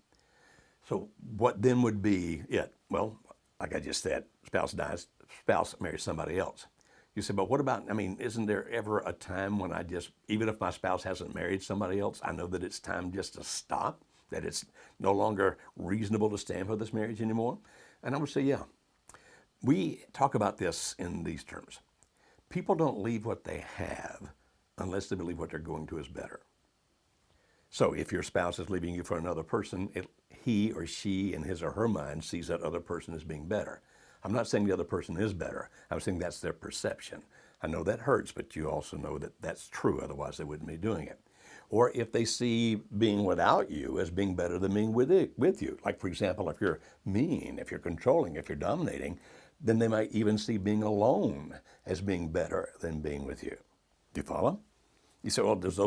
So what then would be it? Well, like I just said, spouse dies, spouse marries somebody else. You say, but what about, isn't there ever a time when even if my spouse hasn't married somebody else, I know that it's time just to stop, that it's no longer reasonable to stand for this marriage anymore? And I would say, yeah. We talk about this in these terms. People don't leave what they have unless they believe what they're going to is better. So if your spouse is leaving you for another person, he or she in his or her mind sees that other person as being better. I'm not saying the other person is better. I'm saying that's their perception. I know that hurts, but you also know that that's true. Otherwise, they wouldn't be doing it. Or if they see being without you as being better than being with you. Like, for example, if you're mean, if you're controlling, if you're dominating, then they might even see being alone as being better than being with you. Do you follow? You say, well, does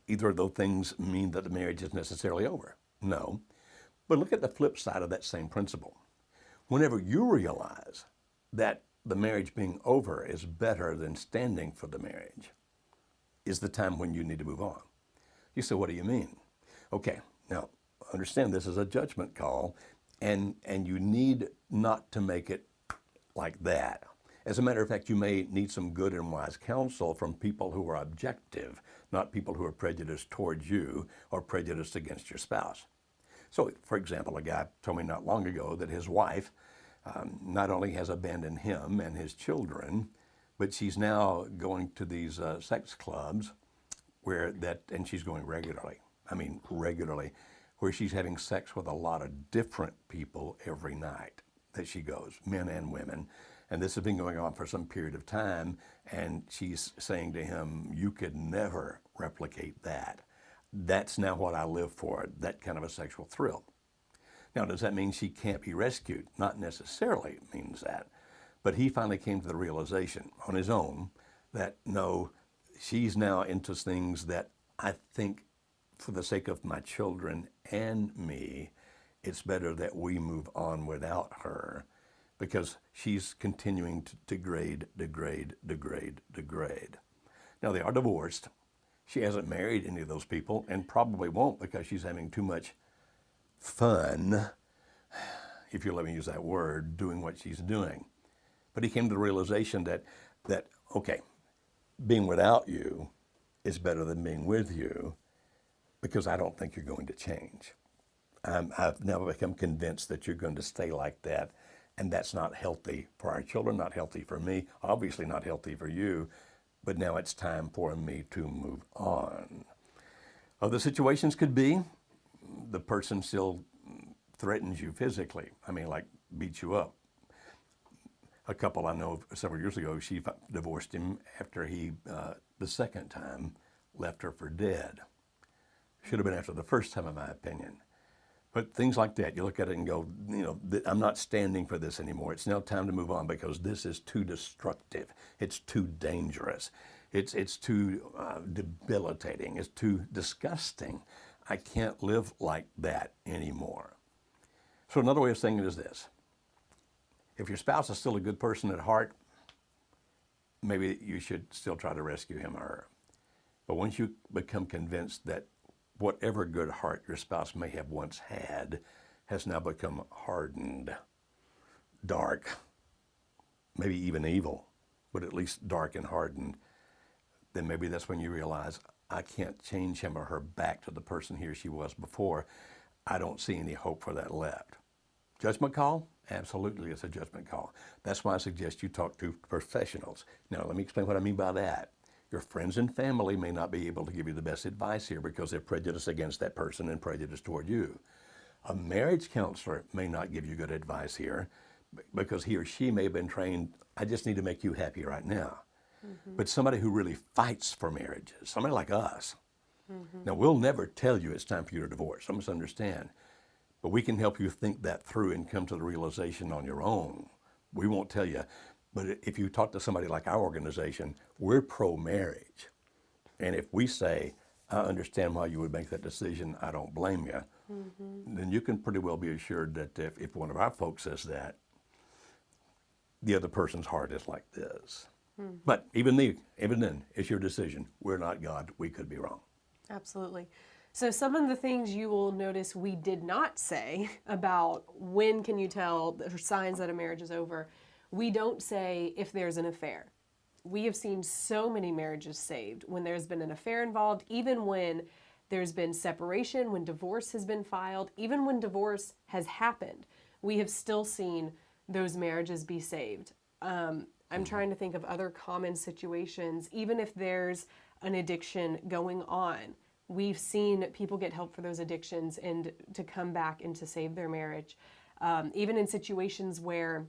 either of those things mean that the marriage is necessarily over? No. But look at the flip side of that same principle. Whenever you realize that the marriage being over is better than standing for the marriage, is the time when you need to move on. You say, what do you mean? Okay, now understand this is a judgment call, and you need not to make it like that. As a matter of fact, you may need some good and wise counsel from people who are objective, not people who are prejudiced towards you or prejudiced against your spouse. So, for example, a guy told me not long ago that his wife not only has abandoned him and his children, but she's now going to these sex clubs and she's going regularly. Regularly, where she's having sex with a lot of different people every night that she goes, men and women. And this has been going on for some period of time, and she's saying to him, you could never replicate that. That's now what I live for, that kind of a sexual thrill. Now, does that mean she can't be rescued? Not necessarily means that. But he finally came to the realization on his own that no, she's now into things that I think for the sake of my children and me, it's better that we move on without her because she's continuing to degrade. Now, they are divorced. She hasn't married any of those people and probably won't because she's having too much fun, if you'll let me use that word, doing what she's doing. But he came to the realization that okay, being without you is better than being with you because I don't think you're going to change. I've now become convinced that you're going to stay like that, and that's not healthy for our children, not healthy for me, obviously not healthy for you, but now it's time for me to move on. Other situations could be the person still threatens you physically. I mean, like beats you up. A couple I know several years ago, she divorced him after he, the second time, left her for dead. Should have been after the first time, in my opinion. But things like that, you look at it and go, you know, I'm not standing for this anymore. It's now time to move on because this is too destructive. It's too dangerous. It's too debilitating. It's too disgusting. I can't live like that anymore. So another way of saying it is this. If your spouse is still a good person at heart, maybe you should still try to rescue him or her. But once you become convinced that whatever good heart your spouse may have once had has now become hardened, dark, maybe even evil, but at least dark and hardened, then maybe that's when you realize, I can't change him or her back to the person he or she was before. I don't see any hope for that left. Judgment call? Absolutely, it's a judgment call. That's why I suggest you talk to professionals. Now, let me explain what I mean by that. Your friends and family may not be able to give you the best advice here because they're prejudiced against that person and prejudiced toward you. A marriage counselor may not give you good advice here because he or she may have been trained, I just need to make you happy right now. Mm-hmm. But somebody who really fights for marriages, somebody like us. Mm-hmm. Now, we'll never tell you it's time for you to divorce. I must understand. But we can help you think that through and come to the realization on your own. We won't tell you. But if you talk to somebody like our organization, we're pro-marriage. And if we say, I understand why you would make that decision, I don't blame you, mm-hmm. then you can pretty well be assured that if one of our folks says that, the other person's heart is like this. Mm-hmm. But even then, it's your decision. We're not God. We could be wrong. Absolutely. So some of the things you will notice we did not say about when can you tell the signs that a marriage is over, we don't say if there's an affair. We have seen so many marriages saved when there's been an affair involved, even when there's been separation, when divorce has been filed, even when divorce has happened, we have still seen those marriages be saved. I'm trying to think of other common situations, even if there's an addiction going on. We've seen people get help for those addictions and to come back and to save their marriage. Even in situations where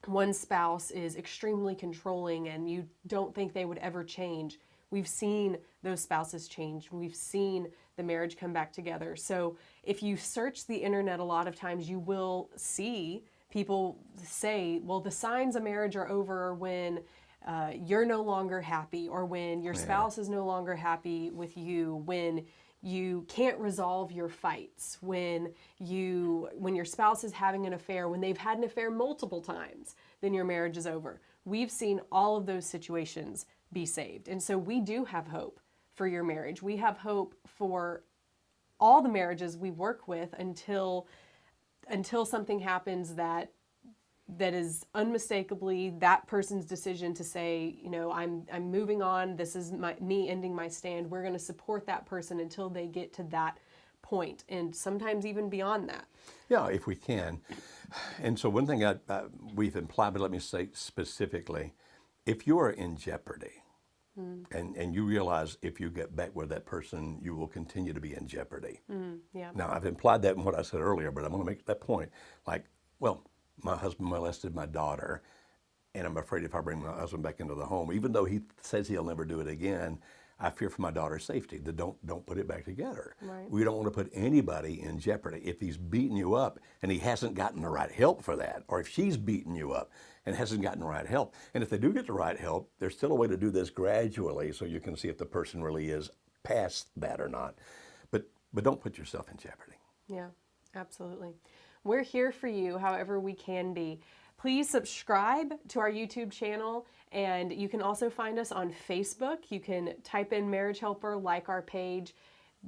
one spouse is extremely controlling and you don't think they would ever change, we've seen those spouses change. We've seen the marriage come back together. So if you search the internet, a lot of times you will see people say, well, the signs of marriage are over when you're no longer happy, or when your spouse is no longer happy with you, when you can't resolve your fights, when your spouse is having an affair, when they've had an affair multiple times, then your marriage is over. We've seen all of those situations be saved. And so we do have hope for your marriage. We have hope for all the marriages we work with until something happens that is unmistakably that person's decision to say, you know, I'm moving on. This is me ending my stand. We're going to support that person until they get to that point, and sometimes even beyond that. Yeah, if we can. And so one thing we've implied, but let me say specifically, if you are in jeopardy, and you realize if you get back with that person, you will continue to be in jeopardy. Yeah. Now, I've implied that in what I said earlier, but I'm going to make that point. Like, well, my husband molested my daughter, and I'm afraid if I bring my husband back into the home, even though he says he'll never do it again, I fear for my daughter's safety. Don't put it back together. Right. We don't want to put anybody in jeopardy. If he's beating you up and he hasn't gotten the right help for that, or if she's beating you up and hasn't gotten the right help, and if they do get the right help, there's still a way to do this gradually so you can see if the person really is past that or not. But don't put yourself in jeopardy. Yeah, absolutely. We're here for you however we can be. Please subscribe to our YouTube channel, and you can also find us on Facebook. You can type in Marriage Helper, like our page.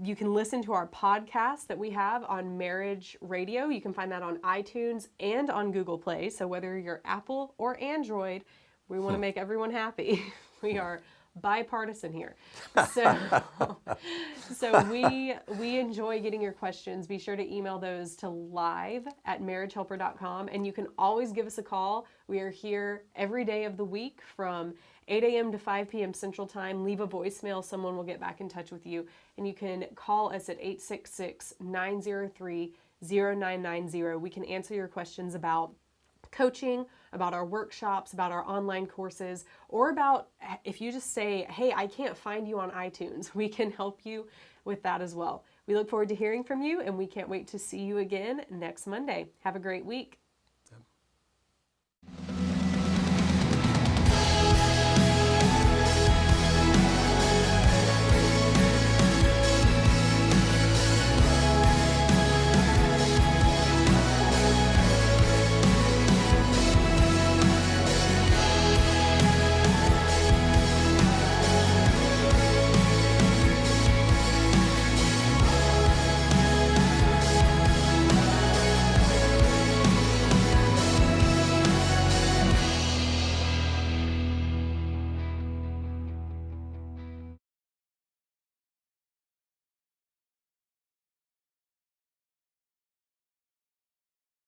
You can listen to our podcast that we have on Marriage Radio. You can find that on iTunes and on Google Play. So whether you're Apple or Android, we want to make everyone happy. We are bipartisan here. So we enjoy getting your questions. Be sure to email those to live@marriagehelper.com, and you can always give us a call. We are here every day of the week from 8 a.m. to 5 p.m. Central Time. Leave a voicemail. Someone will get back in touch with you, and you can call us at 866-903-0990. We can answer your questions about coaching, about our workshops, about our online courses, or about if you just say, hey, I can't find you on iTunes, we can help you with that as well. We look forward to hearing from you, and we can't wait to see you again next Monday. Have a great week.